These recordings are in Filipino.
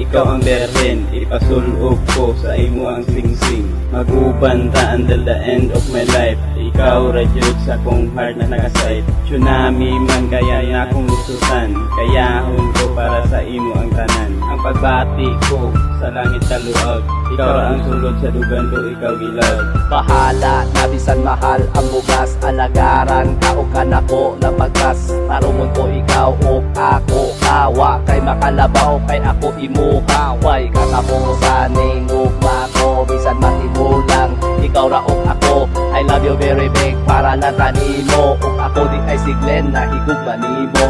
ikaw ang berhen, ipasulog ko sa imo ang singsing. Magubanta until the end of my life, ikaw radyod sa kong heart na nakasight. Tsunami man kaya na akong lusutan, kayahon ko para sa imo ang tanan. Ang pagbati ko sa langit taluag, ikaw ang sulod sa dugan ko, ikaw gilag. Bahala, nabisan mahal ang bugas, alagaran ka o kanako na pagkas. Tarungon ko ikaw o ako, kawa kay makalabaw kay ako imuha. Way katapusan ning ugma ko, bisan matibulang ikaw raok ako. I love you very big para na kanimo, ug ako di ay siglen na higugma nimo.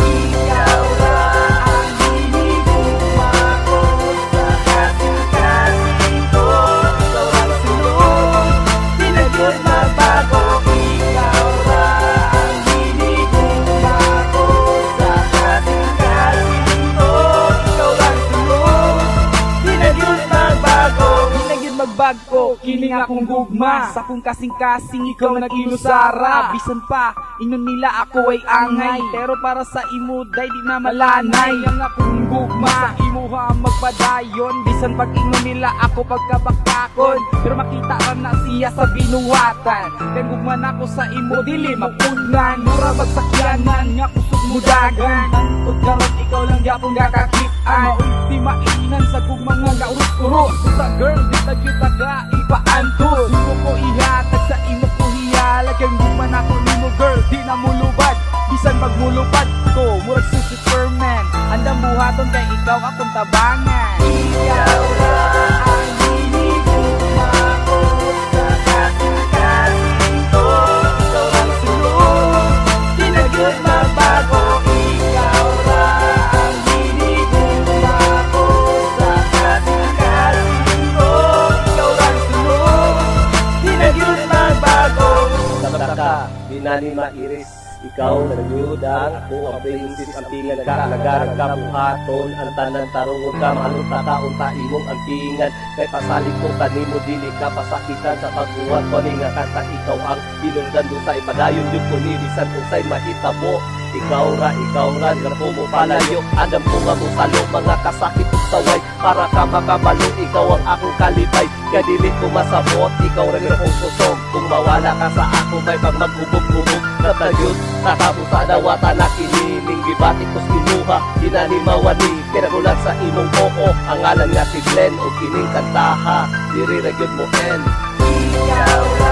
Ikaw ra ang hinigugma ko sa kasing-kasing ko. Ikaw ang sulod, di na gyud magbago. Ikaw ra ang hinigugma ko sa kasing-kasing ko. Ikaw ang sulod, di na gyud magbago. Di na gyud magbago, kining akong gugma sa kung kasing-kasing ikaw nag-ilusara. Bisan pa inon nila ako ay angay, pero para sa imo day di na malanay. Ang akong gugma sa imo ha magpadayon, bisan pag inon nila ako pagkabakakon, pero makita ra na siya sa binuwatan. Kaya gugma na ako sa imo dili mapunan, mura magsakyanan nga kusog mo dagan. Antod karon ikaw lang gyapon gakakitaan, maultima inan sa gugma nga gaurus-urus. Sa girl di ta gyud ipaantos, suko ko ihatag sa imo ko hiyalag. Kaya gugma na ako nimo girl, di na mulubad. Bisan magmulupad ko, murag si Superman, andang buhaton kay ikaw akong tabangan. Ikaw ra ang hinigugma ko sa kasing-kasing ko. Ikaw ang sulod, di na gyud magbago. Ikaw ra ang hinigugma ko sa kasing-kasing ko. Ikaw ang sulod, di na gyud magbago. Sabta di na ni mairis, ikaw nagyud ang akong princess. Ang pingan ka, alagarang ka, buhaton ang tanan, tarungon ka, mahalunta ka, unta imong ang pingan. Kay pasalig ko kanimo, dili ka pasakitan sa pagbuhat ko ni nga kanta. Ikaw ang pinungdan sa ipadayon yun ko ni bisan usay mahitabo. Ikaw ra, grapo mo palayo, adam ko nga mo salo, mga kasakit ug saway. Para ka makabalo, ikaw ang akong kalipay. Kaya dili ko masabot, ikaw rin akong susog. Kung mawala ka sa ako, may pag maghubog-hubog. Natagyod, nakabusa na wata na kinining. Gibatik ko sinuha, dinanimawani. Kinagulat sa imong oo, ang ngalan nga si Glenn o kining kantaha. Diri ra gyud mo end. Ikaw ra